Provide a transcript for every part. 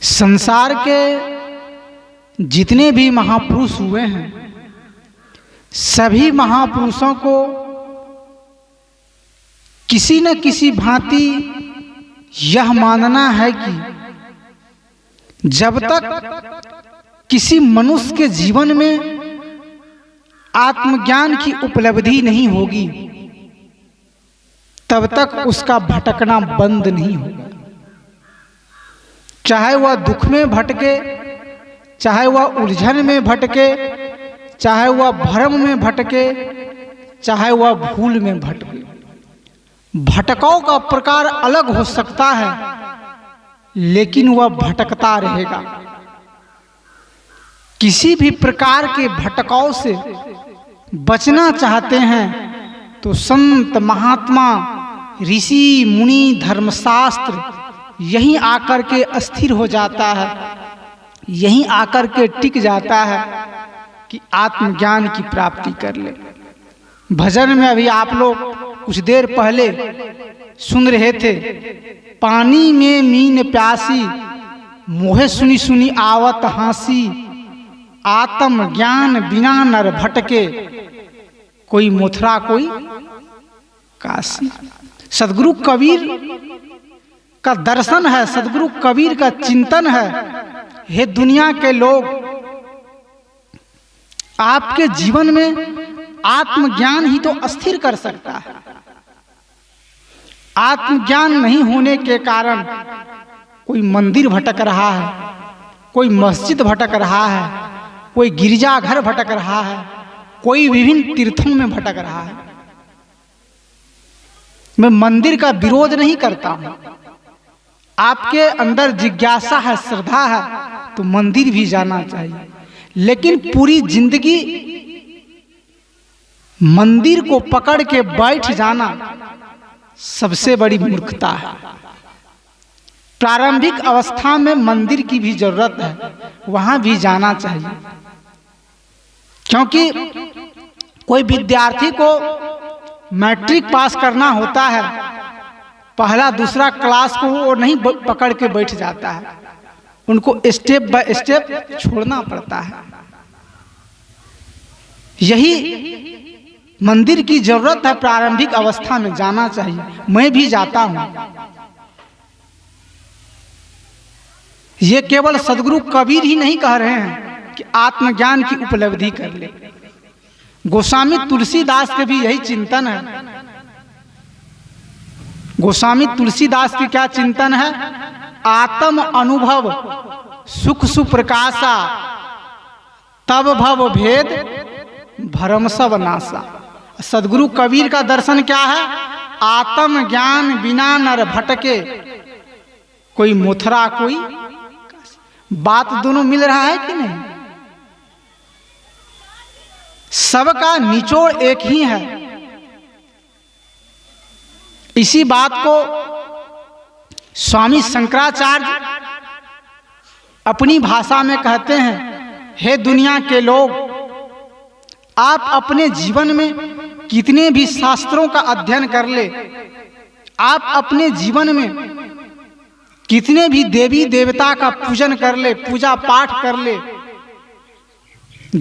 संसार के जितने भी महापुरुष हुए हैं, सभी महापुरुषों को किसी न किसी भांति यह मानना है कि जब तक किसी मनुष्य के जीवन में आत्मज्ञान की उपलब्धि नहीं होगी, तब तक उसका भटकना बंद नहीं होगा। चाहे वह दुख में भटके, चाहे वह उलझन में भटके, चाहे वह भ्रम में भटके, चाहे वह भूल में भटके। भटकाव का प्रकार अलग हो सकता है, लेकिन वह भटकता रहेगा। किसी भी प्रकार के भटकाव से बचना चाहते हैं तो संत महात्मा ऋषि मुनि धर्मशास्त्र यहीं आकर के अस्थिर हो जाता है, यहीं आकर के टिक जाता है कि आत्मज्ञान की प्राप्ति कर ले। भजन में अभी आप लोग कुछ देर पहले सुन रहे थे, पानी में मीन प्यासी, मोहे सुनी सुनी आवत हासी, आत्म ज्ञान बिना नर भटके, कोई मथुरा कोई काशी। सदगुरु कबीर का दर्शन है, सदगुरु कबीर का चिंतन है। हे दुनिया के लोग, आपके जीवन में आत्मज्ञान ही तो अस्थिर कर सकता है। आत्मज्ञान नहीं होने के कारण कोई मंदिर भटक रहा है, कोई मस्जिद भटक रहा है, कोई गिरजाघर भटक रहा है, कोई विभिन्न तीर्थों में भटक रहा है। मैं मंदिर का विरोध नहीं करता हूं। आपके अंदर जिज्ञासा है, श्रद्धा है, तो मंदिर भी जाना चाहिए, लेकिन पूरी जिंदगी मंदिर को पकड़ के बैठ जाना सबसे बड़ी मूर्खता है। प्रारंभिक अवस्था में मंदिर की भी जरूरत है, वहां भी जाना चाहिए, क्योंकि कोई विद्यार्थी को मैट्रिक पास करना होता है, पहला दूसरा क्लास को वो नहीं पकड़ के बैठ जाता है, उनको स्टेप बाय स्टेप छोड़ना पड़ता है। यही मंदिर की जरूरत है। प्रारंभिक अवस्था में जाना चाहिए, मैं भी जाता हूं। ये केवल सदगुरु कबीर ही नहीं कह रहे हैं कि आत्मज्ञान की उपलब्धि कर ले। गोस्वामी तुलसीदास के भी यही चिंतन है। गोस्वामी तुलसीदास की क्या चिंतन है? आत्म अनुभव सुख सुप्रकाशा, तब भव भेद भरम सब नासा। सदगुरु कबीर का दर्शन क्या है? आत्म ज्ञान बिना नर भटके, कोई मथुरा कोई। बात दोनों मिल रहा है कि नहीं? सबका निचोड़ एक ही है। इसी बात को स्वामी शंकराचार्य अपनी भाषा में कहते हैं, हे दुनिया के लोग, आप अपने जीवन में कितने भी शास्त्रों का अध्ययन कर ले, आप अपने जीवन में कितने भी देवी देवता का पूजन कर ले, पूजा पाठ कर ले,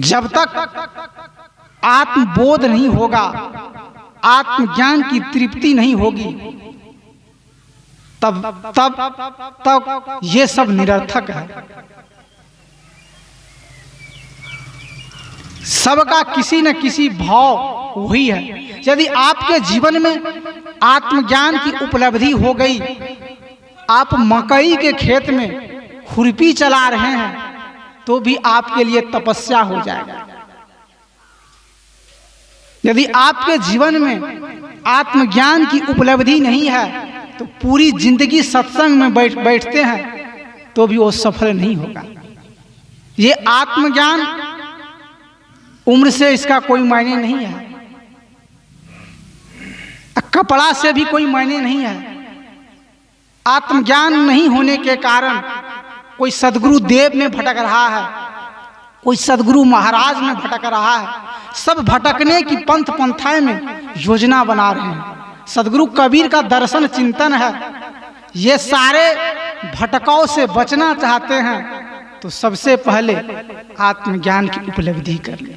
जब तक आत्मबोध नहीं होगा, आत्मज्ञान की तृप्ति नहीं होगी, तब ये सब निरर्थक है। सबका किसी न किसी भाव वही है। यदि आपके जीवन में आत्मज्ञान की उपलब्धि हो गई, आप मकई के खेत में खुरपी चला रहे हैं, तो भी आपके लिए तपस्या हो जाएगा। यदि आपके जीवन में आत्मज्ञान की उपलब्धि नहीं है, तो पूरी जिंदगी सत्संग में बैठते हैं तो भी वो सफल नहीं होगा। ये आत्मज्ञान उम्र से इसका कोई मायने नहीं है, कपड़ा से भी कोई मायने नहीं है। आत्मज्ञान नहीं होने के कारण कोई सदगुरु देव में भटक रहा है, कोई सदगुरु महाराज में भटक रहा है। सब भटकने की पंथ पंथाएं में योजना बना रहे हैं। सदगुरु कबीर का दर्शन चिंतन है, ये सारे भटकाव से बचना चाहते हैं तो सबसे पहले आत्मज्ञान की उपलब्धि कर लें।